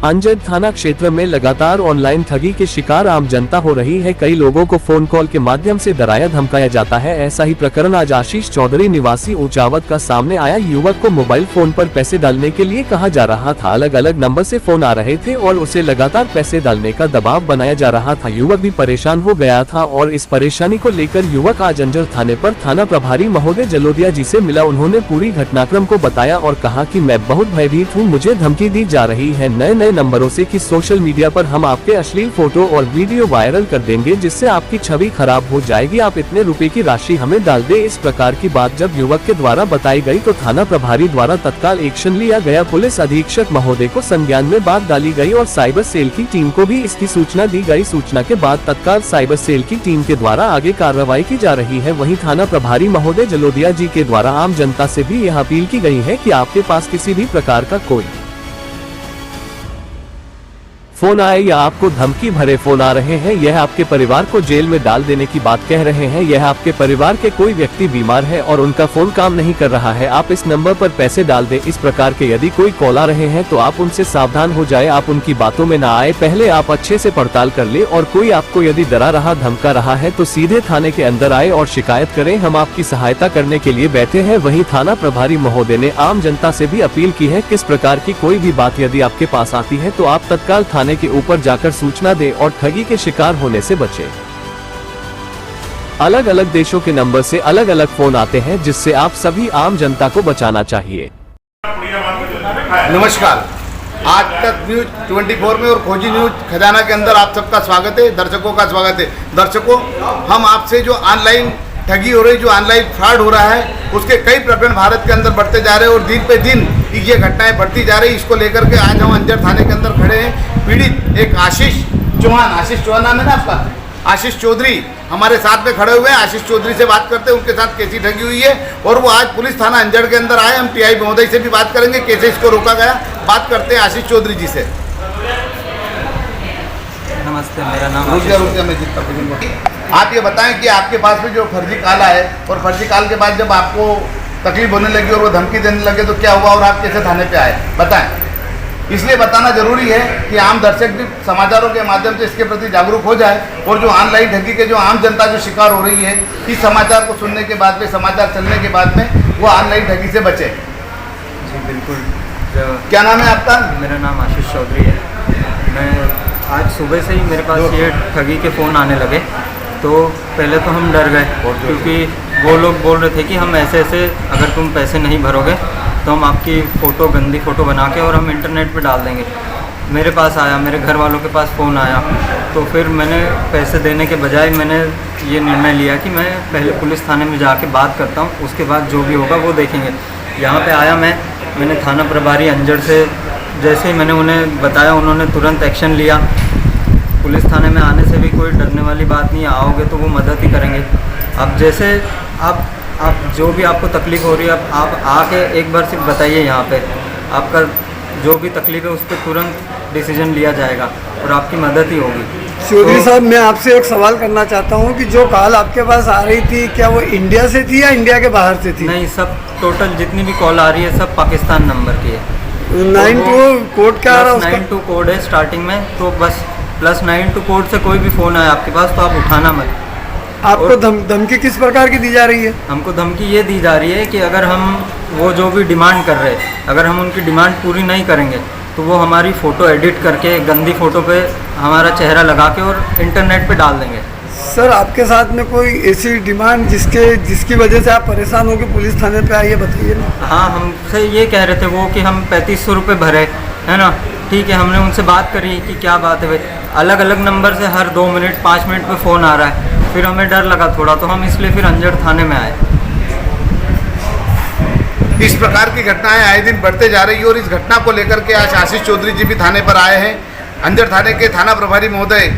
अंजड़ थाना क्षेत्र में लगातार ऑनलाइन ठगी के शिकार आम जनता हो रही है। कई लोगों को फोन कॉल के माध्यम से डराया धमकाया जाता है। ऐसा ही प्रकरण आज आशीष चौधरी निवासी ऊंचावत का सामने आया। युवक को मोबाइल फोन पर पैसे डालने के लिए कहा जा रहा था। अलग अलग नंबर से फोन आ रहे थे और उसे लगातार पैसे डालने का दबाव बनाया जा रहा था। युवक भी परेशान हो गया था और इस परेशानी को लेकर युवक आज अंजड़ थाने पर थाना प्रभारी महोदय जलोदिया जी से मिला। उन्होंने पूरी घटनाक्रम को बताया और कहा कि मैं बहुत भयभीत हूँ, मुझे धमकी दी जा रही है नए नंबरों से कि सोशल मीडिया पर हम आपके अश्लील फोटो और वीडियो वायरल कर देंगे जिससे आपकी छवि खराब हो जाएगी, आप इतने रुपए की राशि हमें डाल दे। इस प्रकार की बात जब युवक के द्वारा बताई गई तो थाना प्रभारी द्वारा तत्काल एक्शन लिया गया। पुलिस अधीक्षक महोदय को संज्ञान में बात डाली गई और साइबर सेल की टीम को भी इसकी सूचना दी गई। सूचना के बाद तत्काल साइबर सेल की टीम के द्वारा आगे कार्रवाई की जा रही है। वहीं थाना प्रभारी महोदय जलोदिया जी के द्वारा आम जनता से भी यह अपील की गई है कि आपके पास किसी भी प्रकार का कोई फोन आए या आपको धमकी भरे फोन आ रहे हैं, यह आपके परिवार को जेल में डाल देने की बात कह रहे हैं, यह आपके परिवार के कोई व्यक्ति बीमार है और उनका फोन काम नहीं कर रहा है, आप इस नंबर पर पैसे डाल दें, इस प्रकार के यदि कोई कॉल आ रहे हैं तो आप उनसे सावधान हो जाए, आप उनकी बातों में ना आए। पहले आप अच्छे से पड़ताल कर ले और कोई आपको यदि डरा रहा धमका रहा है तो सीधे थाने के अंदर आए और शिकायत करें, हम आपकी सहायता करने के लिए बैठे हैं। वहीं थाना प्रभारी महोदय ने आम जनता से भी अपील की है, किस प्रकार की कोई भी बात यदि आपके पास आती है तो आप तत्काल थाने के ऊपर जाकर सूचना दें और ठगी के शिकार होने से बचें। अलग अलग देशों के नंबर से अलग अलग फोन आते हैं जिससे आप सभी आम जनता को बचाना चाहिए। नमस्कार, आज तक न्यूज 24 में और खोजी न्यूज खजाना के अंदर आप सबका स्वागत है, दर्शकों का स्वागत है। दर्शकों, हम आपसे जो ऑनलाइन ठगी हो रही, जो ऑनलाइन फ्रॉड हो रहा है, उसके कई प्रकरण भारत के अंदर बढ़ते जा रहे हैं और दिन पे दिन ये घटनाएं बढ़ती जा रही। इसको लेकर के आज हम अंजड़ थाने के अंदर खड़े हैं। पीड़ित एक आशीष चौहान नाम है ना आपका, आशीष चौधरी हमारे साथ में खड़े हुए हैं। आशीष चौधरी से बात करते हैं, उनके साथ कैसी ठगी हुई है और वो आज पुलिस थाना अंजड़ के अंदर आए। हम टीआई महोदय से भी बात करेंगे कैसे इसको रोका गया। बात करते हैं आशीष चौधरी जी से। नमस्ते, मेरा नाम आप ये बताएं कि आपके पास में जो फर्जी कॉल आए और फर्जी कॉल के बाद जब आपको तकलीफ होने लगी और वो धमकी देने लगे तो क्या हुआ और आप कैसे थाने पे आए, बताएं। इसलिए बताना जरूरी है कि आम दर्शक भी समाचारों के माध्यम से इसके प्रति जागरूक हो जाए और जो ऑनलाइन ठगी के जो आम जनता जो शिकार हो रही है, इस समाचार को सुनने के बाद में, समाचार चलने के बाद में वो ऑनलाइन ठगी से बचे। जी बिल्कुल। क्या नाम है आपका? मेरा नाम आशीष चौधरी है। मैं आज सुबह से ही मेरे पास ये ठगी के फ़ोन आने लगे तो पहले तो हम डर गए क्योंकि वो लोग बोल रहे थे कि हम ऐसे अगर तुम पैसे नहीं भरोगे तो हम आपकी फ़ोटो, गंदी फ़ोटो बना के और हम इंटरनेट पे डाल देंगे। मेरे पास आया, मेरे घर वालों के पास फ़ोन आया तो फिर मैंने पैसे देने के बजाय मैंने ये निर्णय लिया कि मैं पहले पुलिस थाने में जाके बात करता हूँ, उसके बाद जो भी होगा वो देखेंगे। यहाँ पे आया मैंने थाना प्रभारी अंजड़ से जैसे ही मैंने उन्हें बताया उन्होंने तुरंत एक्शन लिया। पुलिस थाने में आने से भी कोई डरने वाली बात नहीं है, आओगे तो वो मदद ही करेंगे। अब जैसे आप जो भी आपको तकलीफ़ हो रही है आप आके एक बार सिर्फ बताइए, यहाँ पे आपका जो भी तकलीफ़ है उस पर तुरंत डिसीजन लिया जाएगा और आपकी मदद ही होगी। चौधरी साहब, मैं आपसे एक सवाल करना चाहता हूँ कि जो कॉल आपके पास आ रही थी क्या वो इंडिया से थी या इंडिया के बाहर से थी? नहीं, सब टोटल जितनी भी कॉल आ रही है सब पाकिस्तान नंबर की है। 92 कोड क्या आ रहा है उसका? 92 कोड है स्टार्टिंग में, तो बस +92 कोड से कोई भी फ़ोन आए आपके पास तो आप उठाना मत। आपको धमकी किस प्रकार की दी जा रही है? हमको धमकी ये दी जा रही है कि अगर हम वो जो भी डिमांड कर रहे हैं, अगर हम उनकी डिमांड पूरी नहीं करेंगे तो वो हमारी फ़ोटो एडिट करके गंदी फ़ोटो पे हमारा चेहरा लगा के और इंटरनेट पे डाल देंगे। सर, आपके साथ में कोई ऐसी डिमांड जिसकी वजह से आप परेशान हो के पुलिस थाने पे आइए, बताइए ना। हाँ, हमसे ये कह रहे थे वो कि हम 3500 रुपये भरे, है ना। ठीक है, हमने उनसे बात करी कि क्या बात है भाई, अलग अलग नंबर से हर 2 मिनट 5 मिनट पे फ़ोन आ रहा है। फिर हमें डर लगा थोड़ा तो हम इसलिए फिर अंजड़ थाने में आए। इस प्रकार की घटनाएं आए दिन बढ़ते जा रही है और इस घटना को लेकर के आज आशीष चौधरी जी भी थाने पर आए हैं। अंजड़ थाने के थाना प्रभारी महोदय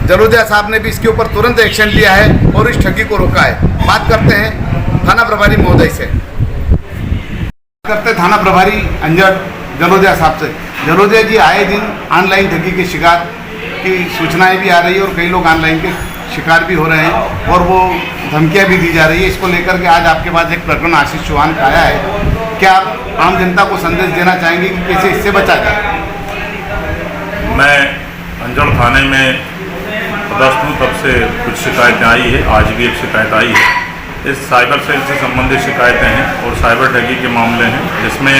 जलोदिया साहब ने भी इसके ऊपर तुरंत एक्शन लिया है और इस ठगी को रोका है। बात करते हैं थाना प्रभारी महोदय से। थाना प्रभारी अंजड़ जलोदिया साहब से। जलोदिया जी, आए दिन ऑनलाइन ठगी के शिकार की सूचनाएं भी आ रही है और कई लोग ऑनलाइन के शिकार भी हो रहे हैं और वो धमकियां भी दी जा रही है। इसको लेकर के आज आपके पास एक प्रकरण आशीष चौहान का आया है, क्या आप आम जनता को संदेश देना चाहेंगे कि कैसे इससे बचा जाए? मैं अंजड़ थाने में पदस्थ हूँ, तब से कुछ शिकायतें आई है। आज भी एक शिकायत आई है। इस साइबर सेल से संबंधित शिकायतें हैं और साइबर ठगी के मामले हैं, जिसमें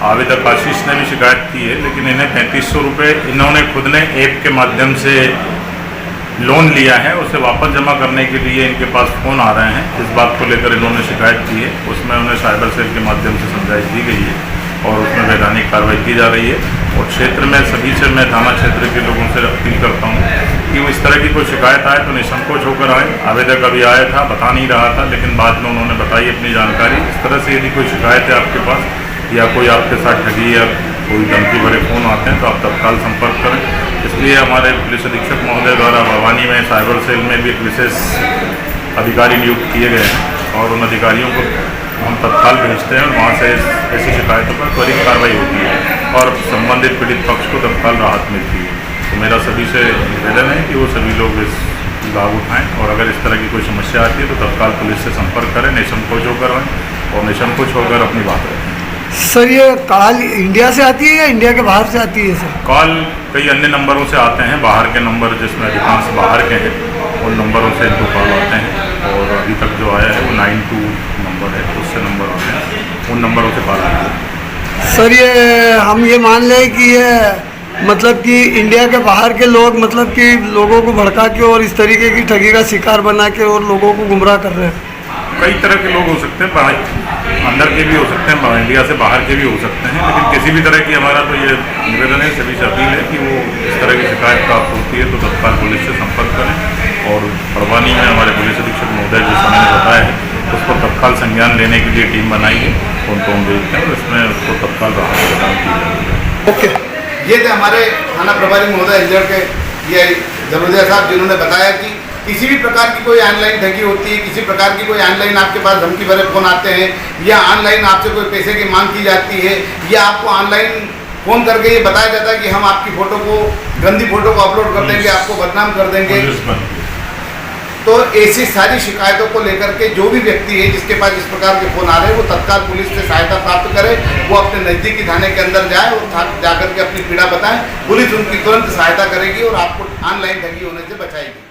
आवेदक आशीष ने भी शिकायत की है। लेकिन इन्हें 3500 रुपये इन्होंने खुद ने ऐप के माध्यम से लोन लिया है, उसे वापस जमा करने के लिए इनके पास फ़ोन आ रहे हैं। इस बात को लेकर इन्होंने शिकायत की है। उसमें उन्हें साइबर सेल के माध्यम से समझाइश दी गई है और उसमें वैधानिक कार्रवाई की जा रही है। और क्षेत्र में सभी से मैं थाना क्षेत्र के लोगों से अपील करता हूँ कि वो इस तरह की कोई शिकायत आए तो निसंकोच होकर आए। आवेदक अभी आया था, बता नहीं रहा था, लेकिन बाद में उन्होंने बताई अपनी जानकारी। इस तरह से यदि कोई शिकायत है आपके पास या कोई आपके साथ ठगी या कोई धमकी भरे फ़ोन आते हैं तो आप तत्काल संपर्क करें। इसलिए हमारे पुलिस अधीक्षक महोदय द्वारा भवानी में साइबर सेल में भी एक विशेष अधिकारी नियुक्त किए गए हैं और उन अधिकारियों को हम तत्काल भेजते हैं और वहाँ से ऐसी शिकायतों पर त्वरित कार्रवाई होती है और संबंधित पीड़ित पक्ष को तत्काल राहत मिलती है। तो मेरा सभी से निवेदन है कि वो सभी लोग इस लाभ उठाएँ और अगर इस तरह की कोई समस्या आती है तो तत्काल पुलिस से संपर्क करें, निसंकोच होकर रहें और निसंकोच होकर अपनी बात रखें। सर, ये कॉल इंडिया से आती है या इंडिया के बाहर से आती है सर? कॉल कई अन्य नंबरों से आते हैं, बाहर के नंबर जिसमें अधिकांश बाहर के हैं, उन नंबरों से इनको कॉल आते हैं। और अभी तक जो आया है वो 92 नंबर है, उससे नंबर आते हैं, उन नंबरों से कॉल आती है। सर, ये हम ये मान लें कि ये मतलब कि इंडिया के बाहर के लोग मतलब कि लोगों को भड़का के और इस तरीके की ठगी का शिकार बना के और लोगों को गुमराह कर रहे हैं। कई तरह के लोग हो सकते हैं, अंदर के भी हो सकते हैं, इंडिया से बाहर के भी हो सकते हैं। लेकिन किसी भी तरह की हमारा तो ये निवेदन है, सभी से अपील है कि वो इस तरह की शिकायत प्राप्त होती है तो तत्काल पुलिस से संपर्क करें। और बड़वानी में हमारे पुलिस अधीक्षक महोदय जिस समय ने बताया है उस पर तत्काल संज्ञान लेने के लिए टीम बनाई है, उनको हम भेजते हैं और इसमें उसको तत्काल राहत प्रदान की जाएगी। ओके, ये थे हमारे थाना प्रभारी महोदय अंजड़ के ये जरूरिया साहब, जिन्होंने बताया कि किसी भी प्रकार की कोई ऑनलाइन ठगी होती है, किसी प्रकार की कोई ऑनलाइन आपके पास धमकी भरे फ़ोन आते हैं या ऑनलाइन आपसे कोई पैसे की मांग की जाती है या आपको ऑनलाइन फ़ोन करके ये बताया जाता है कि हम आपकी फ़ोटो को, गंदी फ़ोटो को अपलोड कर देंगे, आपको बदनाम कर देंगे। तो ऐसी सारी शिकायतों को लेकर के जो भी व्यक्ति है जिसके पास इस प्रकार के फ़ोन आ रहे हैं वो तत्काल पुलिस से सहायता प्राप्त करे, वो अपने नज़दीकी थाने के अंदर जाए और जाकर के अपनी पीड़ा बताएं। पुलिस उनकी तुरंत सहायता करेगी और आपको ऑनलाइन ठगी होने से बचाएगी।